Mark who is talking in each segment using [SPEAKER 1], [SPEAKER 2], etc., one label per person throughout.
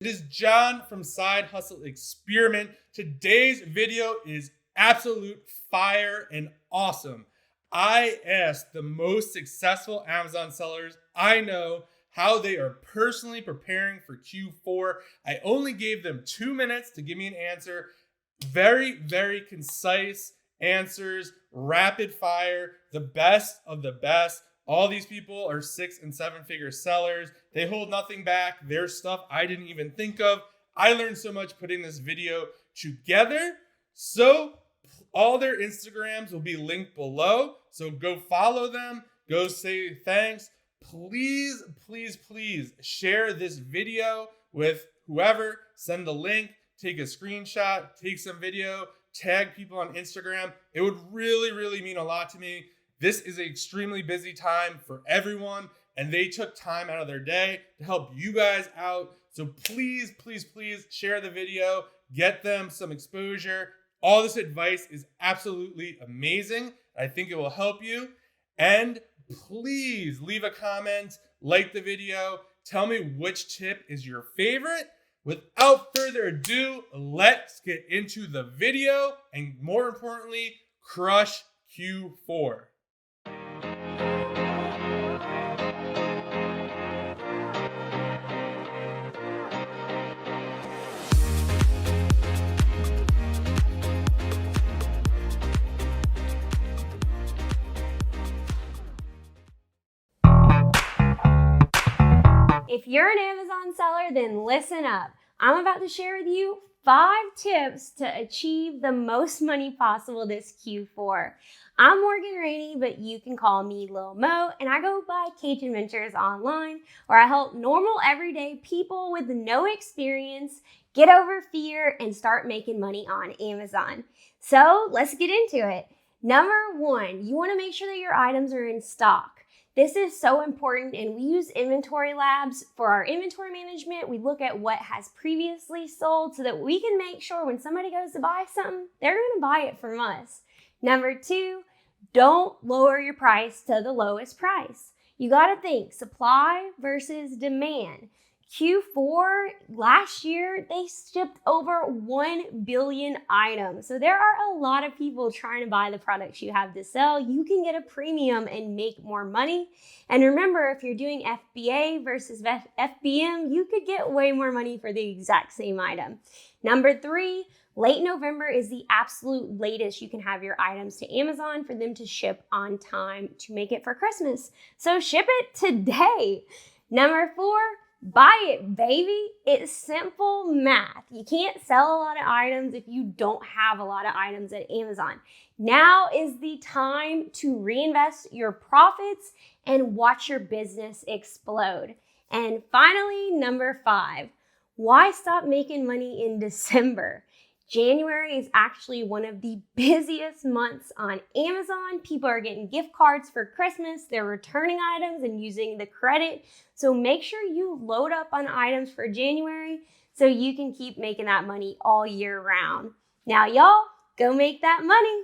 [SPEAKER 1] It is John from Side Hustle Experiment. Today's video is absolute fire and awesome. I asked the most successful Amazon sellers I know how they are personally preparing for Q4. I only gave them 2 minutes to give me an answer. Very, very concise answers, rapid fire, the best of the best. All these people are 6 and 7 figure sellers. They hold nothing back. There's stuff I didn't even think of. I learned so much putting this video together. So all their Instagrams will be linked below. So go follow them. Go say thanks. Please, please, please share this video with whoever. Send the link. Take a screenshot. Take some video. Tag people on Instagram. It would really, really mean a lot to me. This is an extremely busy time for everyone, and they took time out of their day to help you guys out. So please, please, please share the video, get them some exposure. All this advice is absolutely amazing. I think it will help you. And please leave a comment, like the video, tell me which tip is your favorite. Without further ado, let's get into the video and, more importantly, crush Q4.
[SPEAKER 2] If you're an Amazon seller, then listen up. I'm about to share with you 5 tips to achieve the most money possible this Q4. I'm Morgan Rainey, but you can call me Lil Mo, and I go by Cajun Ventures online, where I help normal everyday people with no experience get over fear and start making money on Amazon. So let's get into it. Number 1, you want to make sure that your items are in stock. This is so important, and we use inventory labs for our inventory management. We look at what has previously sold so that we can make sure when somebody goes to buy something, they're going to buy it from us. Number 2, don't lower your price to the lowest price. You got to think supply versus demand. Q4 last year, they shipped over 1 billion items. So there are a lot of people trying to buy the products you have to sell. You can get a premium and make more money. And remember, if you're doing FBA versus FBM, you could get way more money for the exact same item. Number 3, late November is the absolute latest you can have your items to Amazon for them to ship on time to make it for Christmas. So ship it today. Number 4, buy it, baby. It's simple math. You can't sell a lot of items if you don't have a lot of items at Amazon. Now is the time to reinvest your profits and watch your business explode. And finally, number 5, why stop making money in December? January is actually one of the busiest months on Amazon. People are getting gift cards for Christmas. They're returning items and using the credit. So make sure you load up on items for January so you can keep making that money all year round. Now, y'all, go make that money.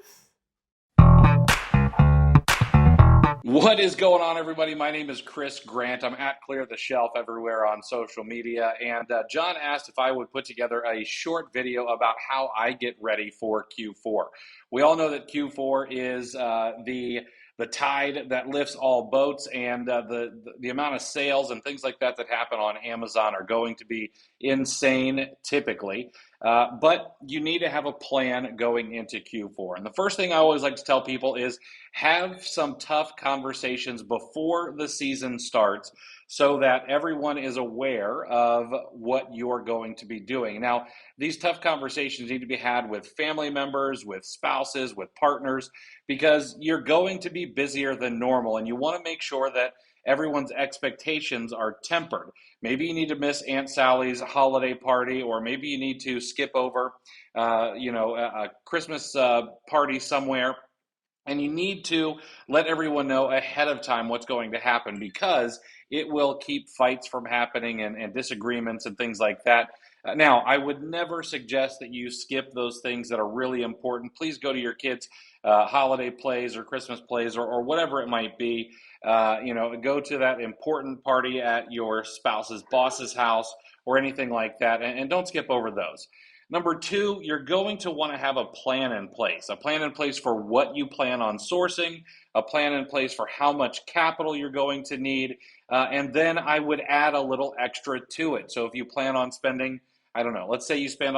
[SPEAKER 3] What is going on, everybody? My name is Chris Grant. I'm at Clear the Shelf everywhere on social media. And John asked if I would put together a short video about how I get ready for Q4. We all know that Q4 is the tide that lifts all boats, and the amount of sales and things like that happen on Amazon are going to be insane typically. But you need to have a plan going into Q4. And the first thing I always like to tell people is have some tough conversations before the season starts so that everyone is aware of what you're going to be doing. Now, these tough conversations need to be had with family members, with spouses, with partners, because you're going to be busier than normal, and you want to make sure that everyone's expectations are tempered. Maybe you need to miss Aunt Sally's holiday party, or maybe you need to skip over, a Christmas party somewhere. And you need to let everyone know ahead of time what's going to happen, because it will keep fights from happening and disagreements and things like that. Now, I would never suggest that you skip those things that are really important. Please go to your kids' holiday plays or Christmas plays or whatever it might be. Go to that important party at your spouse's boss's house or anything like that. And don't skip over those. Number two, you're going to want to have a plan in place for what you plan on sourcing, a plan in place for how much capital you're going to need. And then I would add a little extra to it. So if you plan on spending, I don't know, let's say you plan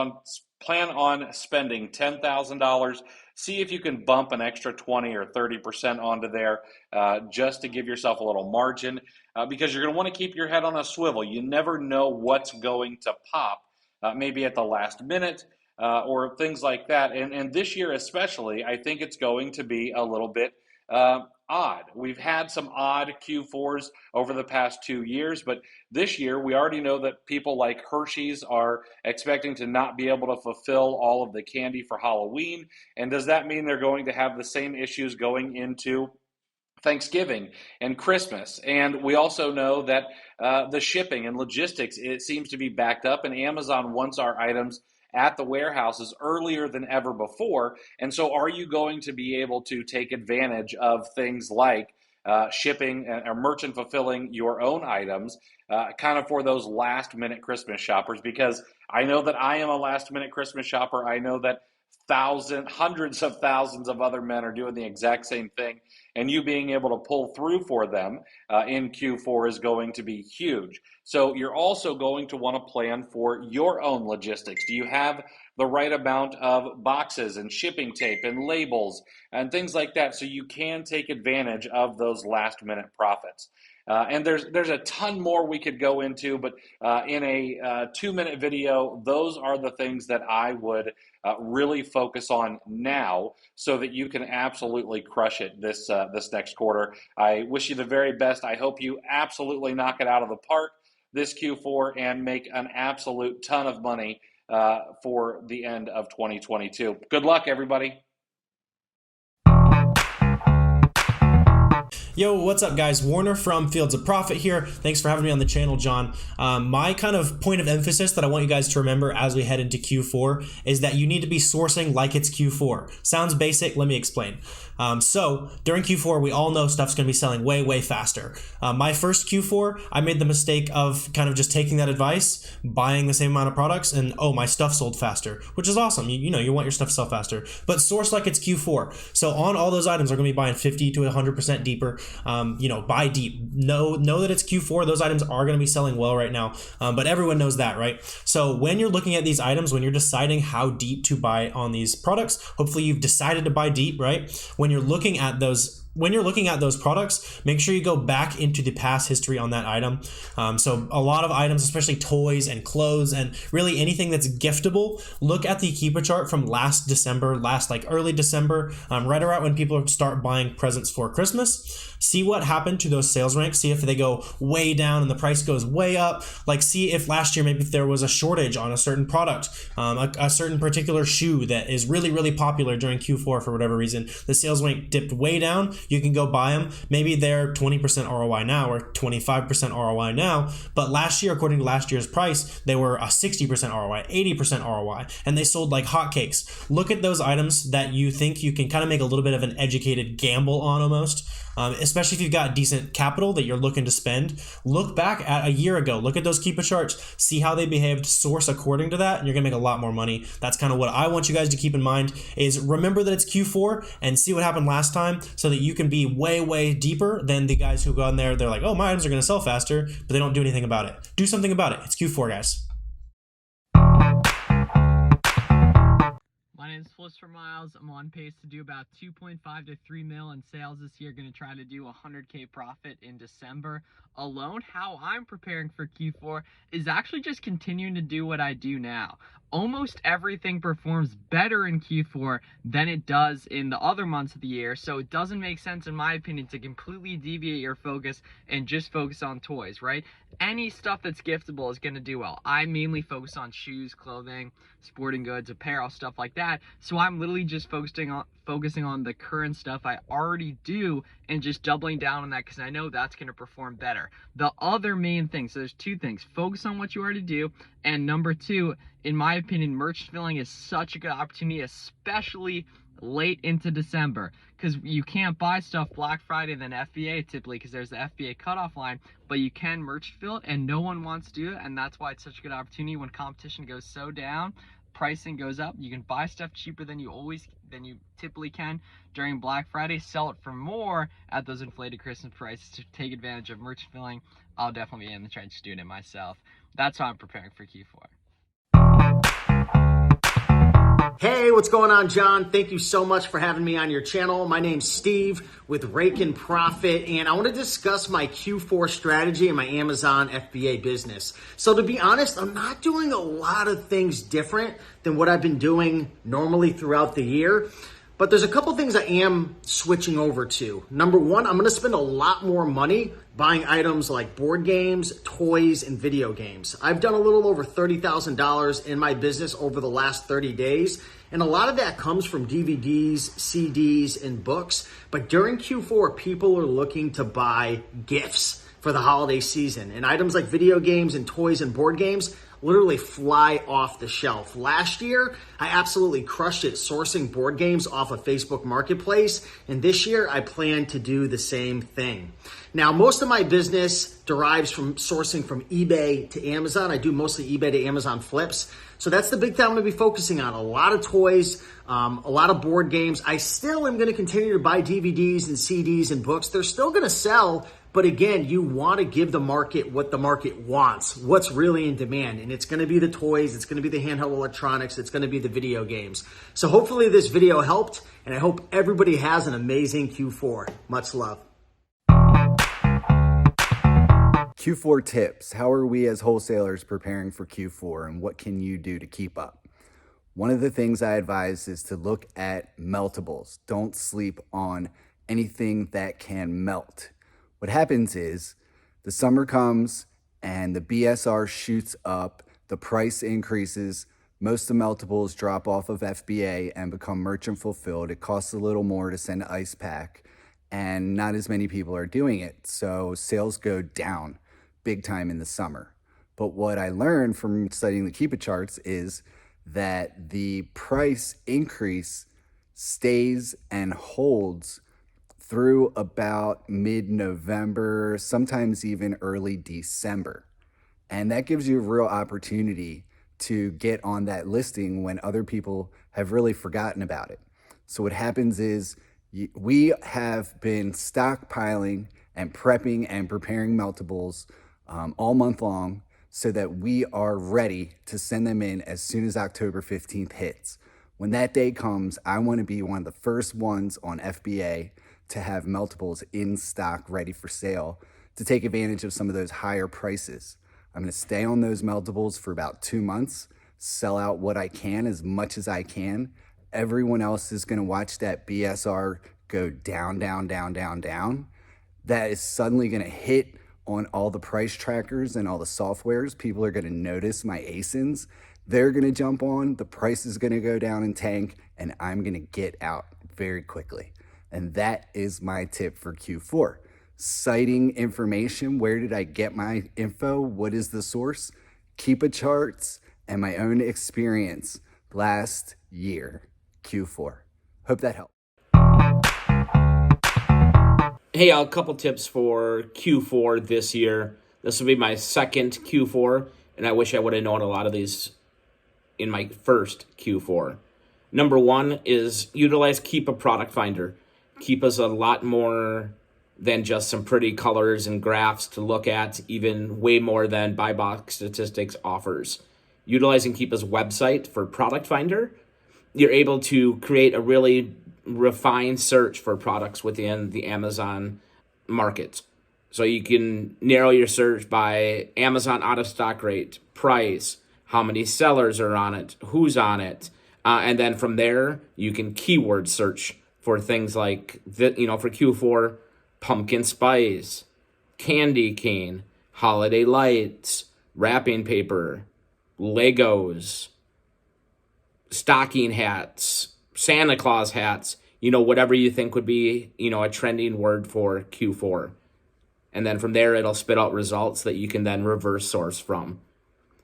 [SPEAKER 3] on spending $10,000, see if you can bump an extra 20 or 30% onto there, just to give yourself a little margin, because you're going to want to keep your head on a swivel. You never know what's going to pop, maybe at the last minute, or things like that. And this year especially, I think it's going to be a little bit odd. We've had some odd Q4s over the past 2 years, but this year we already know that people like Hershey's are expecting to not be able to fulfill all of the candy for Halloween. And does that mean they're going to have the same issues going into Thanksgiving and Christmas? And we also know that the shipping and logistics, it seems to be backed up, and Amazon wants our items at the warehouses earlier than ever before. And so are you going to be able to take advantage of things like shipping or merchant fulfilling your own items, kind of for those last minute Christmas shoppers? Because I know that I am a last minute Christmas shopper. I know that hundreds of thousands of other men are doing the exact same thing, and you being able to pull through for them in Q4 is going to be huge. So you're also going to want to plan for your own logistics. Do you have the right amount of boxes and shipping tape and labels and things like that, so you can take advantage of those last minute profits? And there's a ton more we could go into, but in a 2-minute video, those are the things that I would really focus on now, so that you can absolutely crush it this next quarter. I wish you the very best. I hope you absolutely knock it out of the park this Q4 and make an absolute ton of money for the end of 2022. Good luck, everybody.
[SPEAKER 4] Yo, what's up guys? Warner from Fields of Profit here. Thanks for having me on the channel, John. My kind of point of emphasis that I want you guys to remember as we head into Q4 is that you need to be sourcing like it's Q4. Sounds basic, let me explain. So during Q4, we all know stuff's gonna be selling way, way faster. My first Q4, I made the mistake of kind of just taking that advice, buying the same amount of products, and oh, my stuff sold faster, which is awesome. You know, you want your stuff to sell faster, but source like it's Q4. So on all those items, are gonna be buying 50 to 100% deeper. Buy deep. Know that it's Q4. Those items are going to be selling well right now, but everyone knows that, right? So when you're looking at these items, when you're deciding how deep to buy on these products, hopefully you've decided to buy deep, right? When you're looking at those products, make sure you go back into the past history on that item. So a lot of items, especially toys and clothes and really anything that's giftable, look at the Keepa chart from last December, early December, right around when people start buying presents for Christmas. See what happened to those sales ranks. See if they go way down and the price goes way up. Like, see if last year maybe if there was a shortage on a certain product, a certain particular shoe that is really, really popular during Q4 for whatever reason. The sales rank dipped way down. You can go buy them. Maybe they're 20% ROI now or 25% ROI now, but last year, according to last year's price, they were a 60% ROI, 80% ROI, and they sold like hotcakes. Look at those items that you think you can kind of make a little bit of an educated gamble on almost. Especially if you've got decent capital that you're looking to spend. Look back at a year ago. Look at those Keepa charts. See how they behaved. Source according to that, and you're gonna make a lot more money. That's kind of what I want you guys to keep in mind. Is remember that it's Q4 and see what happened last time, so that you can be way, way deeper than the guys who go in there. They're like, oh, my items are gonna sell faster, but they don't do anything about it. Do something about it. It's Q4, guys.
[SPEAKER 5] My name is Flister Miles. I'm on pace to do about 2.5 to 3 mil in sales this year. Going to try to do 100K profit in December alone. How I'm preparing for Q4 is actually just continuing to do what I do now. Almost everything performs better in Q4 than it does in the other months of the year, so it doesn't make sense, in my opinion, to completely deviate your focus and just focus on toys, right? Any stuff that's giftable is going to do well. I mainly focus on shoes, clothing, sporting goods, apparel, stuff like that, so I'm literally just focusing on the current stuff I already do and just doubling down on that because I know that's going to perform better. The other main thing, so there's two things: focus on what you already do, and number two, in my opinion, merch filling is such a good opportunity, especially late into December, because you can't buy stuff Black Friday than FBA typically because there's the FBA cutoff line, but you can merch fill it, and no one wants to do it. And that's why it's such a good opportunity. When competition goes so down, pricing goes up, you can buy stuff cheaper than you typically can during Black Friday, sell it for more at those inflated Christmas prices to take advantage of merch filling. I'll definitely be in the trenches doing it myself. That's how I'm preparing for Q4.
[SPEAKER 6] Hey, what's going on, John? Thank you so much for having me on your channel. My name's Steve with Rake and Profit, and I want to discuss my Q4 strategy in my Amazon FBA business. So to be honest, I'm not doing a lot of things different than what I've been doing normally throughout the year. But there's a couple things I am switching over to. Number one, I'm gonna spend a lot more money buying items like board games, toys, and video games. I've done a little over $30,000 in my business over the last 30 days. And a lot of that comes from DVDs, CDs, and books. But during Q4, people are looking to buy gifts for the holiday season. And items like video games and toys and board games literally fly off the shelf. Last year, I absolutely crushed it sourcing board games off of Facebook Marketplace. And this year, I plan to do the same thing. Now, most of my business derives from sourcing from eBay to Amazon. I do mostly eBay to Amazon flips. So that's the big thing I'm gonna be focusing on. A lot of toys, a lot of board games. I still am gonna continue to buy DVDs and CDs and books. They're still gonna sell. But again, you want to give the market what the market wants, what's really in demand. And it's going to be the toys, it's going to be the handheld electronics, it's going to be the video games. So hopefully this video helped, and I hope everybody has an amazing Q4. Much love.
[SPEAKER 7] Q4 tips. How are we as wholesalers preparing for Q4, and what can you do to keep up? One of the things I advise is to look at meltables. Don't sleep on anything that can melt. What happens is the summer comes and the BSR shoots up, the price increases, most of the meltables drop off of FBA and become merchant fulfilled. It costs a little more to send ice pack, and not as many people are doing it. So sales go down big time in the summer. But what I learned from studying the Keep It charts is that the price increase stays and holds through about mid-November, sometimes even early December. And that gives you a real opportunity to get on that listing when other people have really forgotten about it. So what happens is we have been stockpiling and prepping and preparing meltables all month long so that we are ready to send them in as soon as October 15th hits. When that day comes, I want to be one of the first ones on FBA to have meltables in stock ready for sale to take advantage of some of those higher prices. I'm gonna stay on those meltables for about 2 months, sell out what I can as much as I can. Everyone else is gonna watch that BSR go down, down, down, down, down. That is suddenly gonna hit on all the price trackers and all the softwares. People are gonna notice my ASINs. They're gonna jump on, the price is gonna go down and tank, and I'm gonna get out very quickly. And that is my tip for Q4. Citing information. Where did I get my info? What is the source? Keep It charts and my own experience last year, Q4. Hope that helped.
[SPEAKER 8] Hey, a couple tips for Q4 this year. This will be my second Q4, and I wish I would have known a lot of these in my first Q4. Number one is utilize Keep a Product Finder. Keep us a lot more than just some pretty colors and graphs to look at, even way more than Buy Box Statistics offers. Utilizing Keepa's website for Product Finder, you're able to create a really refined search for products within the Amazon market. So you can narrow your search by Amazon out of stock rate, price, how many sellers are on it, who's on it, and then from there you can keyword search for things like, for Q4, pumpkin spice, candy cane, holiday lights, wrapping paper, Legos, stocking hats, Santa Claus hats, whatever you think would be, a trending word for Q4. And then from there, it'll spit out results that you can then reverse source from.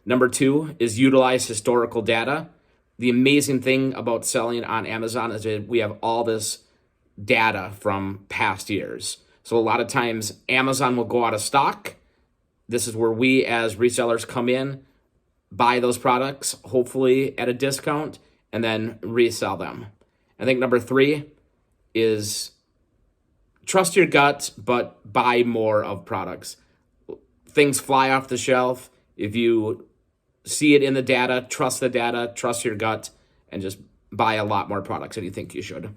[SPEAKER 8] Number two is utilize historical data. the amazing thing about selling on Amazon is that we have all this data from past years. So a lot of times Amazon will go out of stock. This is where we as resellers come in, buy those products, hopefully at a discount, and then resell them. I think number 3 is trust your gut, but buy more of products. Things fly off the shelf. If you see it in the data, trust your gut, and just buy a lot more products than you think you should.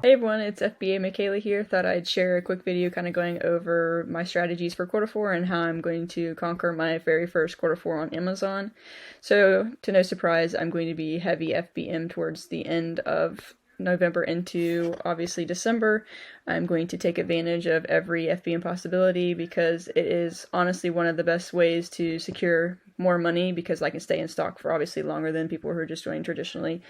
[SPEAKER 9] Hey everyone, it's FBA Michaela here. Thought I'd share a quick video kind of going over my strategies for quarter 4 and how I'm going to conquer my very first quarter 4 on Amazon. So, to no surprise, I'm going to be heavy FBM towards the end of November into obviously December. I'm going to take advantage of every FBM possibility because it is honestly one of the best ways to secure more money because I can stay in stock for obviously longer than people who are just doing traditionally,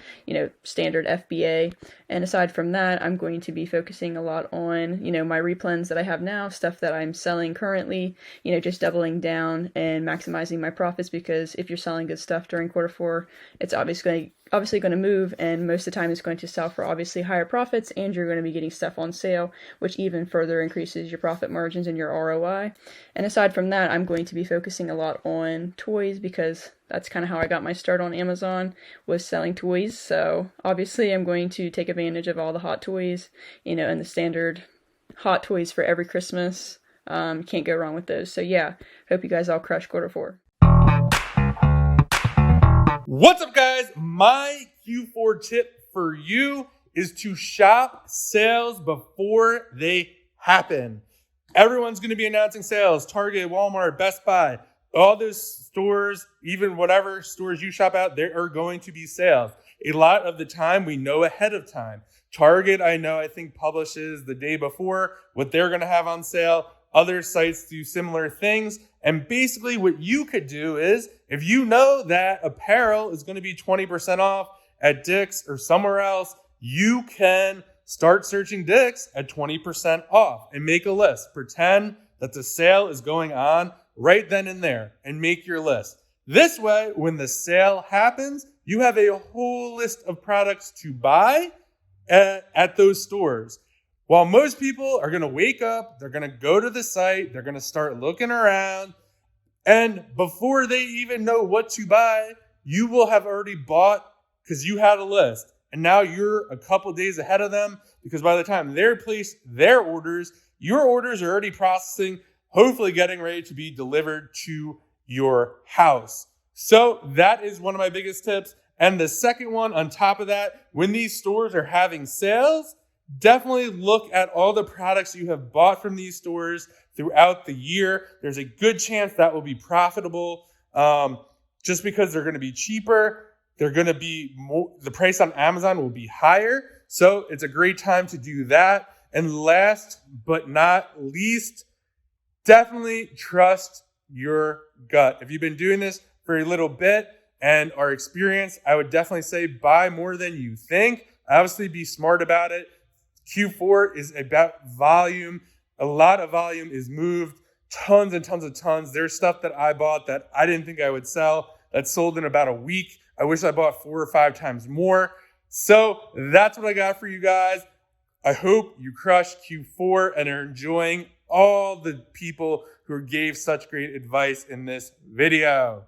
[SPEAKER 9] standard FBA. And aside from that, I'm going to be focusing a lot on, my replens that I have now, stuff that I'm selling currently, just doubling down and maximizing my profits because if you're selling good stuff during quarter 4, it's obviously going to move, and most of the time it's going to sell for obviously higher profits, and you're going to be getting stuff on sale, which even further increases your profit margins and your ROI. And aside from that, I'm going to be focusing a lot on toys because that's kind of how I got my start on Amazon, was selling toys. So obviously I'm going to take advantage of all the hot toys, and the standard hot toys for every Christmas. Can't go wrong with those. So yeah, hope you guys all crush quarter 4.
[SPEAKER 1] What's up, guys? My Q4 tip for you is to shop sales before they happen. Everyone's going to be announcing sales. Target, Walmart, Best Buy, all those stores, even whatever stores you shop at, there are going to be sales. A lot of the time, we know ahead of time. Target, I think publishes the day before what they're going to have on sale. Other sites do similar things. And basically what you could do is, if you know that apparel is going to be 20% off at Dick's or somewhere else, you can start searching Dick's at 20% off and make a list. Pretend that the sale is going on right then and there and make your list. This way, when the sale happens, you have a whole list of products to buy at those stores. While most people are going to wake up, they're going to go to the site, they're going to start looking around, and before they even know what to buy, you will have already bought because you had a list. And now you're a couple days ahead of them because by the time they're placed their orders, your orders are already processing, hopefully getting ready to be delivered to your house. So that is one of my biggest tips. And the second one on top of that, when these stores are having sales, definitely look at all the products you have bought from these stores throughout the year. There's a good chance that will be profitable just because they're going to be cheaper. They're going to be more, the price on Amazon will be higher. So it's a great time to do that. And last but not least, definitely trust your gut. If you've been doing this for a little bit and are experienced, I would definitely say buy more than you think. Obviously, be smart about it. Q4 is about volume. A lot of volume is moved. Tons and tons of tons. There's stuff that I bought that I didn't think I would sell that sold in about a week. I wish I bought 4 or 5 times more. So that's what I got for you guys. I hope you crush Q4 and are enjoying all the people who gave such great advice in this video.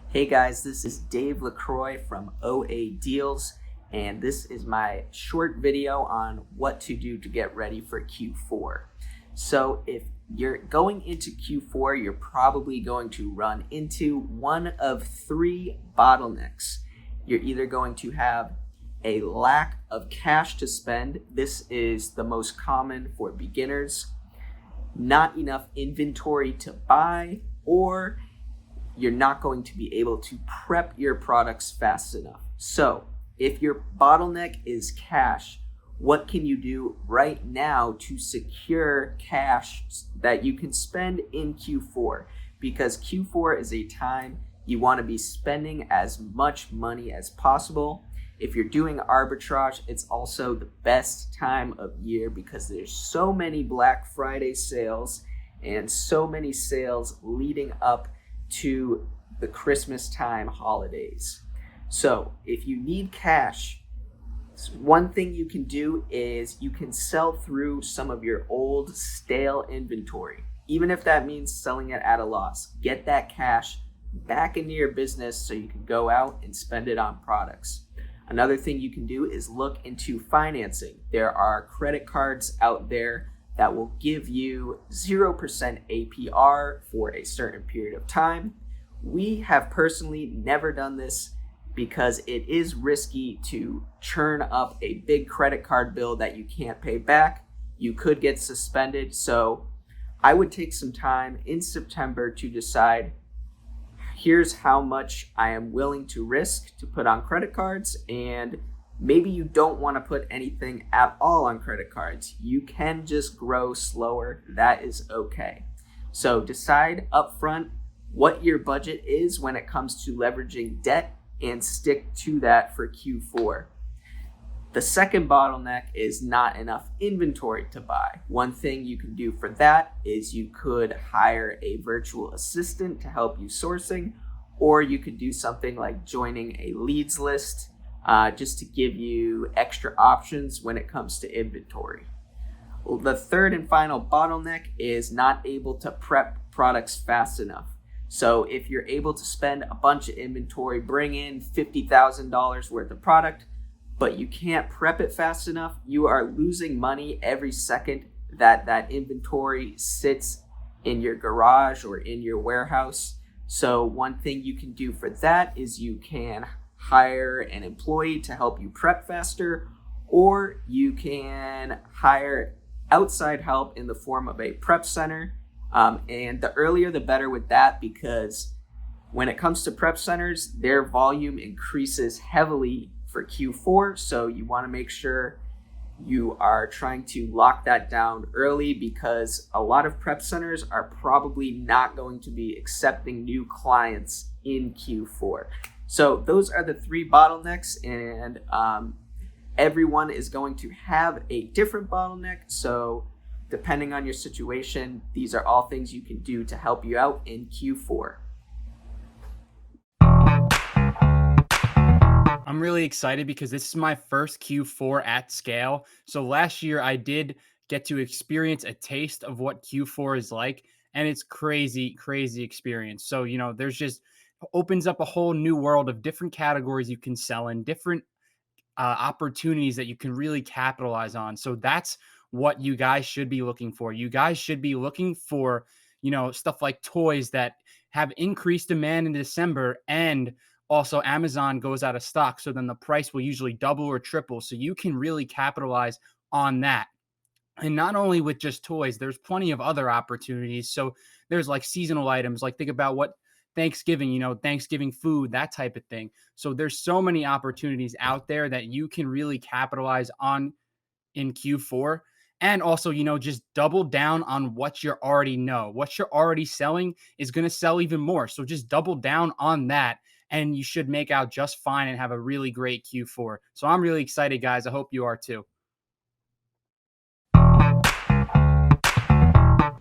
[SPEAKER 10] Hey guys, this is Dave LaCroix from OA Deals, and this is my short video on what to do to get ready for Q4. So if you're going into Q4, you're probably going to run into one of 3 bottlenecks. You're either going to have a lack of cash to spend. This is the most common for beginners. Not enough inventory to buy, or you're not going to be able to prep your products fast enough. So if your bottleneck is cash, what can you do right now to secure cash that you can spend in Q4? Because Q4 is a time you want to be spending as much money as possible. If you're doing arbitrage, it's also the best time of year because there's so many Black Friday sales and so many sales leading up to the Christmas time holidays. So if you need cash, one thing you can do is you can sell through some of your old stale inventory, even if that means selling it at a loss. Get that cash back into your business so you can go out and spend it on products. Another thing you can do is look into financing. There are credit cards out there that will give you 0% APR for a certain period of time. We have personally never done this because it is risky to churn up a big credit card bill that you can't pay back. You could get suspended. So I would take some time in September to decide, here's how much I am willing to risk to put on credit cards. And maybe you don't want to put anything at all on credit cards. You can just grow slower. That is okay. So decide upfront what your budget is when it comes to leveraging debt and stick to that for Q4. The second bottleneck is not enough inventory to buy. One thing you can do for that is you could hire a virtual assistant to help you sourcing, or you could do something like joining a leads list just to give you extra options when it comes to inventory. The third and final bottleneck is not able to prep products fast enough. So if you're able to spend a bunch of inventory, bring in $50,000 worth of product, but you can't prep it fast enough, you are losing money every second that inventory sits in your garage or in your warehouse. So one thing you can do for that is you can hire an employee to help you prep faster, or you can hire outside help in the form of a prep center. And the earlier the better with that, because when it comes to prep centers, their volume increases heavily for Q4. So you want to make sure you are trying to lock that down early, because a lot of prep centers are probably not going to be accepting new clients in Q4. So those are the three bottlenecks, and everyone is going to have a different bottleneck. So depending on your situation, these are all things you can do to help you out in Q4.
[SPEAKER 11] I'm really excited because this is my first Q4 at scale. So last year I did get to experience a taste of what Q4 is like, and it's crazy, crazy experience. So, there's just opens up a whole new world of different categories you can sell in, different opportunities that you can really capitalize on. So that's what you guys should be looking for. You guys should be looking for, stuff like toys that have increased demand in December, and also Amazon goes out of stock. So then the price will usually double or triple. So you can really capitalize on that. And not only with just toys, there's plenty of other opportunities. So there's like seasonal items, like think about what Thanksgiving, Thanksgiving food, that type of thing. So there's so many opportunities out there that you can really capitalize on in Q4. And also, just double down on what you already know. What you're already selling is going to sell even more. So just double down on that, and you should make out just fine and have a really great Q4. So I'm really excited, guys. I hope you are too.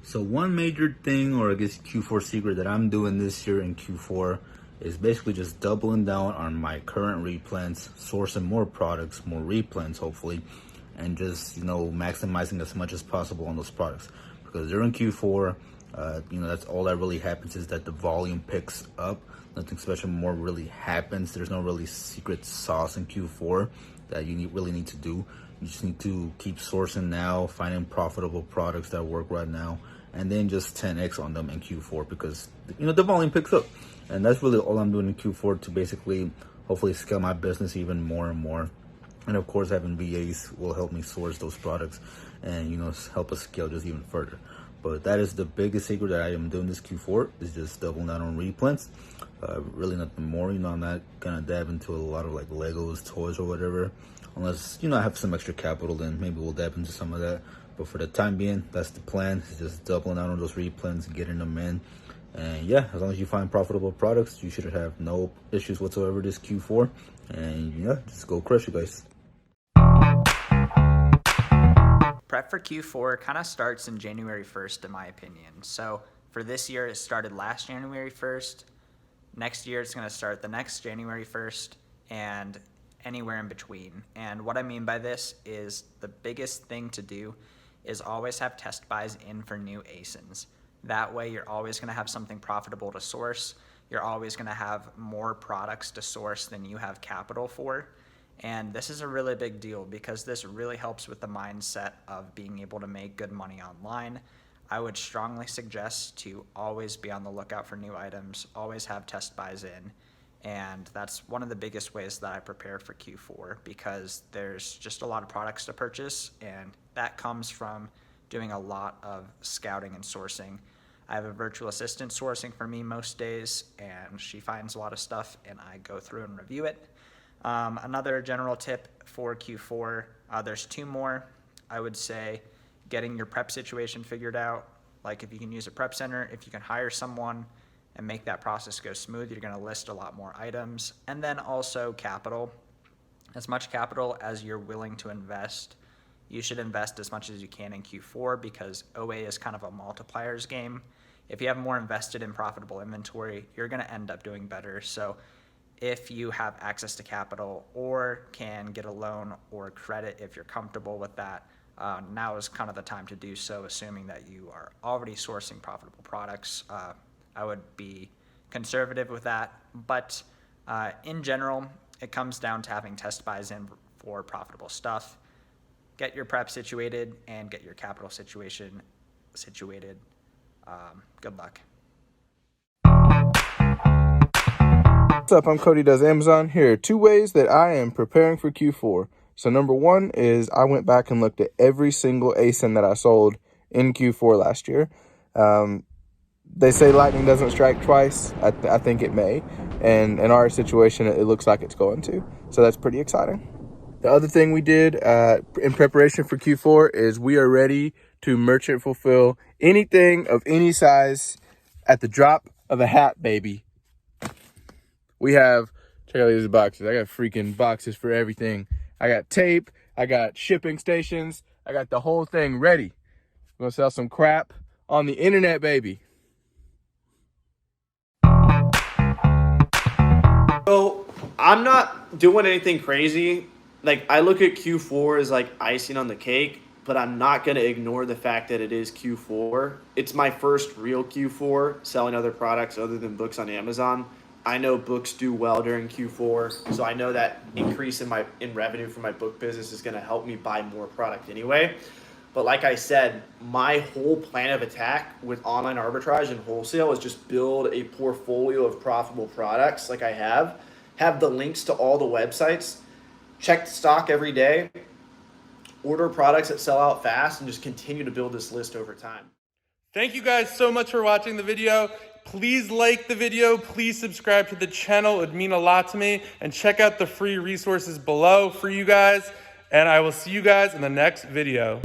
[SPEAKER 12] So one major thing, or I guess Q4 secret that I'm doing this year in Q4, is basically just doubling down on my current replens, sourcing more products, more replens hopefully, and just, maximizing as much as possible on those products. Because during Q4, that's all that really happens, is that the volume picks up. Nothing special more really happens. There's no really secret sauce in Q4 that you really need to do. You just need to keep sourcing now, finding profitable products that work right now, and then just 10x on them in Q4, because the volume picks up. And that's really all I'm doing in Q4 to basically hopefully scale my business even more and more. And of course, having VAs will help me source those products and help us scale just even further. But that is the biggest secret that I am doing this Q4, is just doubling down on replens. Really nothing more. I'm not gonna dab into a lot of like Legos, toys, or whatever, unless I have some extra capital. Then maybe we'll dab into some of that. But for the time being, that's the plan. Is just doubling down on those replens and getting them in. And yeah, as long as you find profitable products, you should have no issues whatsoever this Q4. And yeah, just go crush it, guys.
[SPEAKER 13] Prep for Q4 kind of starts in January 1st, in my opinion. So for this year, it started last January 1st. Next year, it's going to start the next January 1st, and anywhere in between. And what I mean by this is the biggest thing to do is always have test buys in for new ASINs. That way, you're always going to have something profitable to source. You're always going to have more products to source than you have capital for. And this is a really big deal because this really helps with the mindset of being able to make good money online. I would strongly suggest to always be on the lookout for new items, always have test buys in. And that's one of the biggest ways that I prepare for Q4 because there's just a lot of products to purchase, and that comes from doing a lot of scouting and sourcing. I have a virtual assistant sourcing for me most days, and she finds a lot of stuff, and I go through and review it. Another general tip for Q4, there's two more. I would say getting your prep situation figured out, like if you can use a prep center, if you can hire someone and make that process go smooth, you're going to list a lot more items. And then also capital. As much capital as you're willing to invest, you should invest as much as you can in Q4 because OA is kind of a multipliers game. If you have more invested in profitable inventory, you're going to end up doing better. So if you have access to capital or can get a loan or credit if you're comfortable with that, now is kind of the time to do so, assuming that you are already sourcing profitable products. I would be conservative with that, but in general, it comes down to having test buys in for profitable stuff. Get your prep situated and get your capital situation situated. Good luck.
[SPEAKER 14] What's up? I'm Cody Does Amazon. Here are 2 ways that I am preparing for Q4. So number 1 is I went back and looked at every single ASIN that I sold in Q4 last year. They say lightning doesn't strike twice. I think it may. And in our situation, it looks like it's going to. So that's pretty exciting. The other thing we did in preparation for Q4 is we are ready to merchant fulfill anything of any size at the drop of a hat, baby. We have, check out these boxes. I got freaking boxes for everything. I got tape. I got shipping stations. I got the whole thing ready. We're going to sell some crap on the internet, baby.
[SPEAKER 15] So I'm not doing anything crazy. Like, I look at Q4 as like icing on the cake, but I'm not going to ignore the fact that it is Q4. It's my first real Q4 selling other products other than books on Amazon. I know books do well during Q4, so I know that increase in revenue for my book business is going to help me buy more product anyway. But like I said, my whole plan of attack with online arbitrage and wholesale is just build a portfolio of profitable products like I have the links to all the websites, check the stock every day, order products that sell out fast, and just continue to build this list over time.
[SPEAKER 1] Thank you guys so much for watching the video. Please like the video. Please subscribe to the channel. It would mean a lot to me. And check out the free resources below for you guys. And I will see you guys in the next video.